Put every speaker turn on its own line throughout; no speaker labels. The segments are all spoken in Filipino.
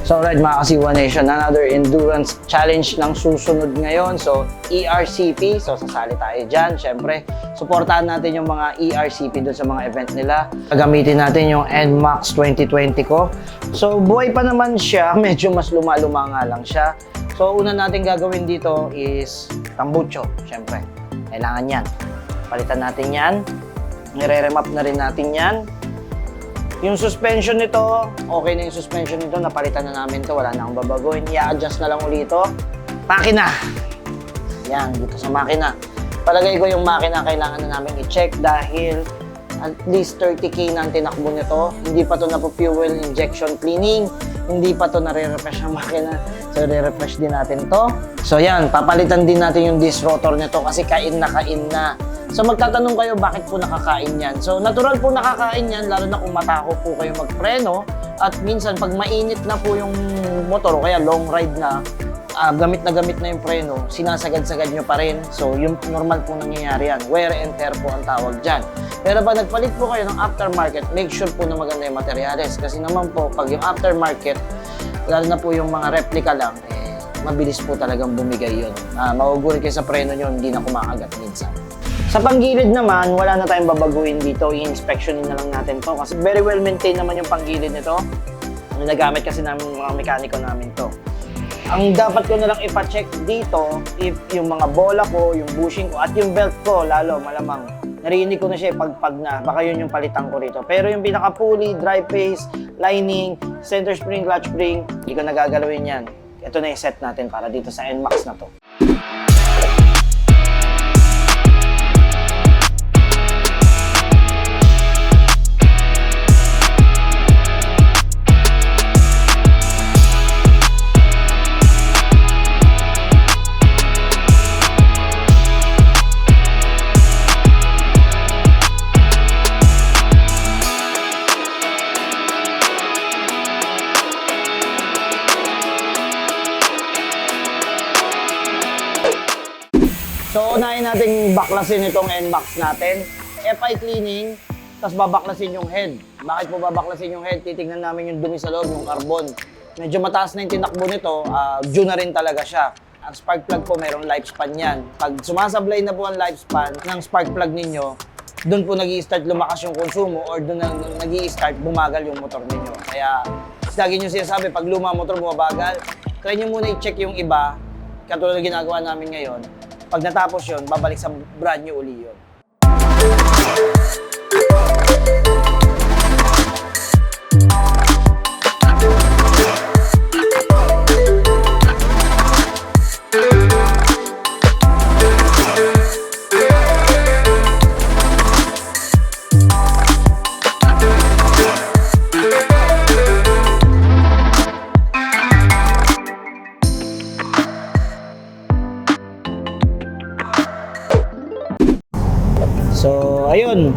So alright mga Kasiwa Nation, another endurance challenge ng susunod ngayon. So ERCP, so sasali tayo dyan. Siyempre, supportahan natin yung mga ERCP dun sa mga event nila. Gagamitin natin yung NMAX 2020 ko. So buhay pa naman siya, medyo mas luma-luma nga lang siya. So una natin gagawin dito is tambucho, siyempre. Kailangan yan. Palitan natin yan. Nire-remap na rin natin yan. Yung suspension nito, okay na yung suspension nito, napalitan na namin to, wala na akong babaguhin. I-adjust na lang ulit ito. Makina! Yan, dito sa makina. Palagay ko yung makina kailangan na namin i-check dahil at least 30K na ang tinakbo nito. Hindi pa to na-fuel injection cleaning. Hindi pa to nare-refresh ang makina. So, re-refresh din natin to. So, yan, papalitan din natin yung disc rotor nito kasi kain na. So magtatanong kayo bakit po nakakain yan. So natural po nakakain yan lalo na kung matako po kayo magpreno at minsan pag mainit na po yung motor o kaya long ride na gamit na yung preno, sinasagad-sagad nyo pa rin. So yung normal po nangyayari yan. Wear and tear po ang tawag dyan. Pero pag nagpalit po kayo ng aftermarket, make sure po na maganda yung materials. Kasi naman po pag yung aftermarket, lalo na po yung mga replica lang, mabilis po talagang bumigay yun. Magugulit kayo sa preno nyo, hindi na kumakagat minsan. Sa panggilid naman, wala na tayong babaguhin dito. I-inspectionin na lang natin to kasi very well maintained naman yung panggilid nito. Nagamit kasi namin mga mekaniko namin to. Ang dapat ko na lang ipa-check dito if yung mga bola ko, yung bushing ko at yung belt ko lalo malamang. Narinig ko na siya pagpag na. Baka yun yung palitan ko rito. Pero yung pinaka-pulley, dry face, lining, center spring, clutch spring, hindi ko nagagalawin yan. Ito na yung set natin para dito sa NMAX na to. So, unahin natin baklasin itong NMAX natin. FI cleaning, tapos babaklasin yung head. Bakit po babaklasin yung head? Titignan namin yung dumi sa loob, yung carbon. Medyo mataas na yung tinakbo nito, due na rin talaga siya. Ang spark plug po, mayroong lifespan yan. Pag sumasablay na po ang lifespan ng spark plug ninyo, doon po nag-i-start lumakas yung konsumo or doon nag-i-start bumagal yung motor ninyo. Kaya, lagi nyo sinasabi, pag luma motor bumabagal, try nyo muna i-check yung iba, katulad na ginagawa namin ngayon. Pag natapos yun, babalik sa brand new uli yun. So, ayun.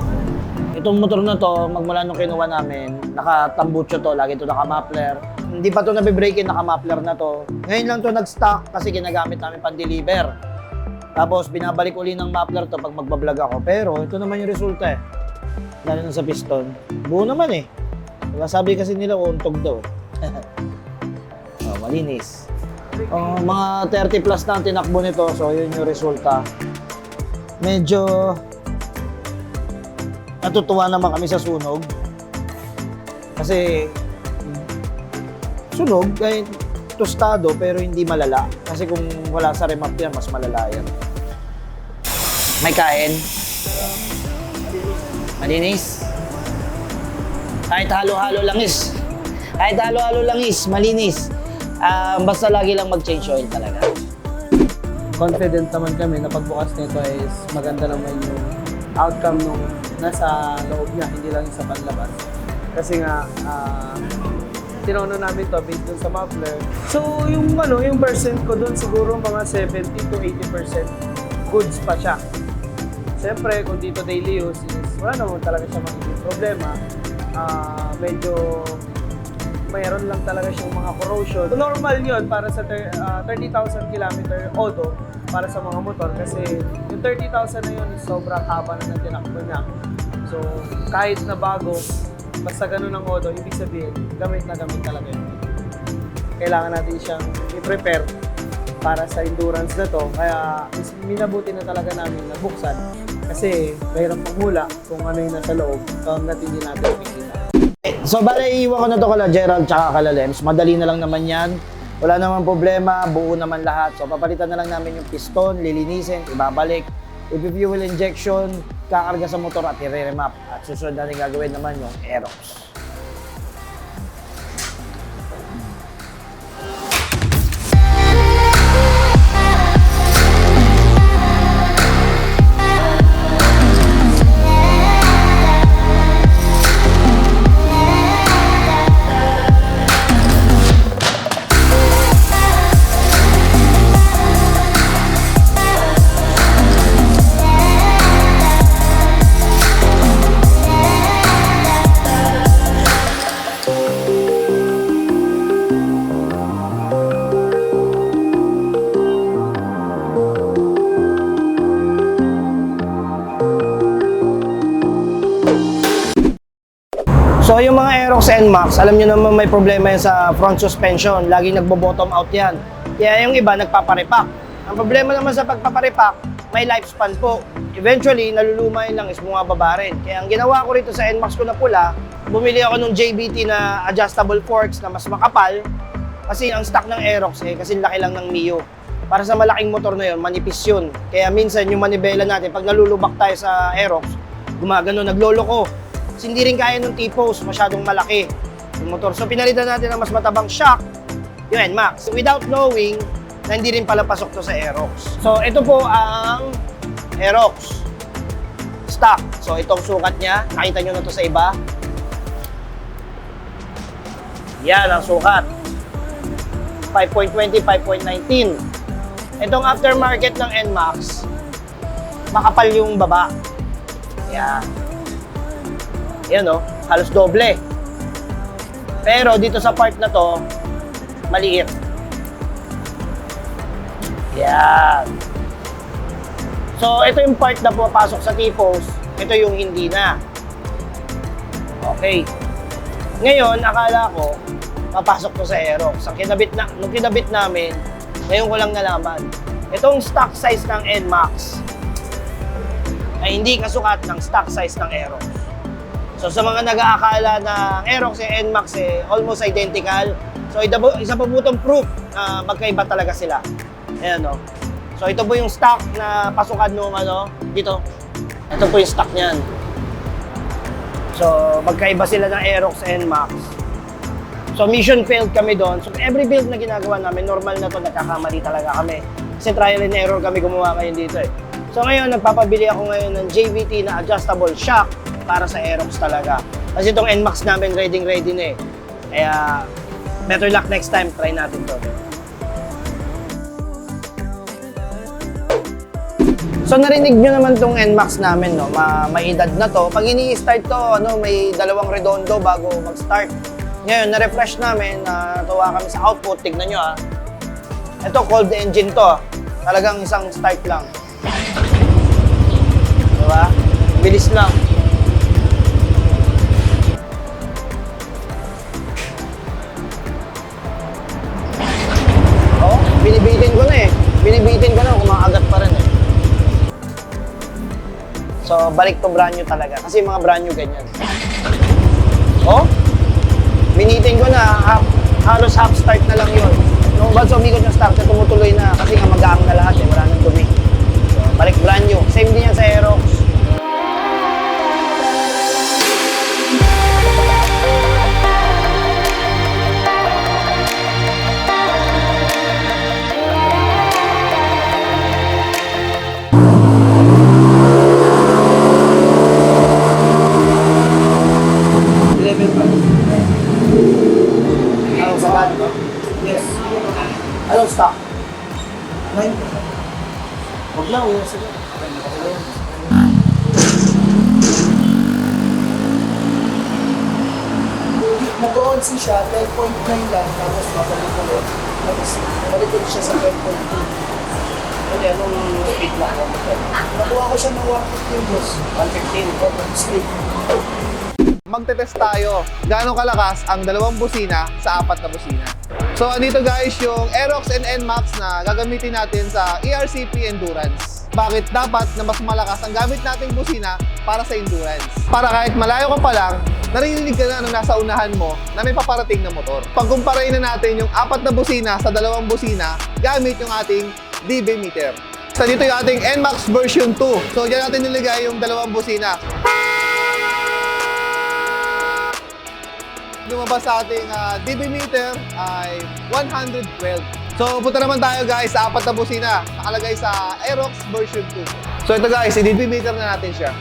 Itong motor na to, magmula nung kinuha namin, nakatambucho to, lagi to naka-muffler. Hindi pa to nabibrake, naka-muffler na to. Ngayon lang to nag-stock kasi ginagamit namin pan-deliver. Tapos, binabalik uli ng muffler to pag magbablog ako. Pero, ito naman yung resulta eh. Lalo na sa piston. Buo naman eh. Diba, sabi kasi nila, untog daw eh. Oh, malinis. Mga 30 plus na ang tinakbo nito, so yun yung resulta. Medyo natutuwa naman kami sa sunog. Kasi sunog, kahit tostado pero hindi malala. Kasi kung wala sa remap yan, mas malala yan. May kain. Malinis. Kahit halo-halo langis. Kahit halo-halo langis, malinis. Basta lagi lang mag-change oil talaga.
Confident naman kami na pagbukas nito is maganda naman yung outcome nung nasa loob niya, hindi lang sa panlabas. Kasi nga, tinono namin to based dun sa muffler. So, yung percent ko dun siguro mga 70 to 80% goods pa siya. Siyempre, kung dito daily use is wala naman talaga siya magiging problema. Medyo mayroon lang talaga siyang mga corrosion. So, normal yun para sa 30,000 km auto para sa mga motor kasi yung 30,000 na yun is sobrang haba na ng tinakbo niya. So, kahit na bago, basta ganun ang auto, ibig sabihin, gamit na gamit talaga yun. kailangan natin siyang i-prepare para sa endurance na to. Kaya minabuti na talaga namin na buksan kasi mahirap panghula kung ano yung nasa loob hanggat hindi natin makikita.
So bale, iiwan ko na to kala Gerald tsaka kala Lems. Madali na lang naman yan. Wala naman problema, buo naman lahat. So papalitan na lang namin yung piston, lilinisin, ibabalik, i-fuel injection, kakarga sa motor at i-remap. At susunod natin gagawin naman yung Aerox. So yung mga Aerox NMAX, alam nyo naman may problema yan sa front suspension. Laging nagbo-bottom out yan. Kaya yung iba nagpaparepack. Ang problema naman sa pagpaparepack, may lifespan po. Eventually, naluluma yun lang is bumababa rin. Kaya ang ginawa ko rito sa NMAX ko na pula, bumili ako ng JBT na adjustable forks na mas makapal. Kasi ang stock ng Aerox kasi laki lang ng Mio. Para sa malaking motor na yun, manipis yun. Kaya minsan yung manibela natin, pag nalulubak tayo sa Aerox, gumagano, nagloloko. Kasi hindi rin kaya ng T-post, masyadong malaki yung motor. So pinalitan natin ng mas matabang shock, yung NMAX. Without knowing na hindi rin pala pasok to sa Aerox. So ito po ang Aerox stock. So itong sukat niya, nakita nyo na to sa iba. Yan ang sukat. 5.20, 5.19. Itong aftermarket ng NMAX, makapal yung baba. Yan. Yan o, halos doble. Pero dito sa part na to, maliit. Yan. So, ito yung part na pumapasok sa T-post. Ito yung hindi na. Okay. Ngayon, akala ko, papasok to sa Aerox. Nung kinabit namin, ngayon ko lang nalaman. Itong stock size ng NMAX ay hindi kasukat ng stock size ng Aerox. So sa mga nag-aakala na Aerox and NMAX almost identical. So isa pa po itong proof na magkaiba talaga sila. Ayan o. So ito po yung stock na pasukan nung dito. Ito po yung stock niyan. So magkaiba sila ng Aerox and NMAX. So mission failed kami doon. So every build na ginagawa namin, normal na to, nagkakamali talaga kami. Kasi trial and error kami gumawa ngayon dito eh. So ngayon, nagpapabili ako ngayon ng JVT na adjustable shock para sa Aerox talaga. Kasi itong NMAX namin ready na eh. Kaya better luck next time, try natin to. So narinig nyo naman tong NMAX namin, no? May edad na to. Pag ini-start to, may dalawang redondo bago mag-start. Ngayon, na-refresh namin, natuwa kami sa output. Tignan nyo ah. Ito, cold engine to. Talagang isang start lang. Diba? Bilis lang. Oh, binibitin ko na eh. Binibitin ko na, kumakagat pa rin eh. So, balik to brand new talaga. Kasi mga brand new ganyan. Oh, binitin ko na, halos half start na lang yun. Nung bago umikot yung starter, tumutuloy na kasi nga mag-aang na lahat eh, wala nang dumi. So, balik brand new. Same din yan sa Aerox. Anong sabat? Yes. Anong stock? 9. Huwag lang, yun sila.
Nag-on-C siya, 12.9 lang, tapos mabalik ulit. Tapos balik ulit siya sa 12.2.
Hindi, anong speed lang ako?
Nakuha ko siya ng 115 boss.
115.
Straight.
Magte-test tayo gaano kalakas ang dalawang busina sa apat na busina. So, andito guys yung Aerox and NMAX na gagamitin natin sa ERCP Endurance. Bakit dapat na mas malakas ang gamit nating busina para sa endurance? Para kahit malayo ka pa lang, narinig ka na ng nasa unahan mo na may paparating na motor. Pagkumparain na natin yung 4 na busina sa 2 busina gamit yung ating dB meter. So, dito yung ating NMAX version 2. So, dyan natin niligay yung 2 busina. Lumabas sa ating dB meter ay 112. So, punta naman tayo guys sa 4 na busina. Nakalagay sa Aerox version 2. So, ito guys, i-dB meter na natin siya.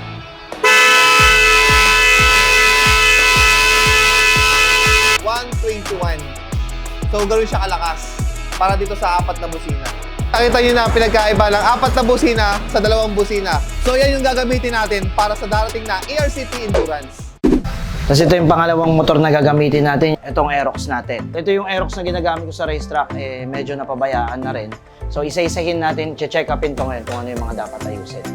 So, ganoon siya kalakas para dito sa 4 na busina. Nakita nyo na pinagkaiba ng 4 na busina sa 2 busina. So, yan yung gagamitin natin para sa darating na ERCP Endurance.
Tapos ito yung pangalawang motor na gagamitin natin, itong Aerox natin. Ito yung Aerox na ginagamit ko sa racetrack, medyo napabayaan na rin. So isa-isahin natin, check upin to ngayon kung ano yung mga dapat ayusin.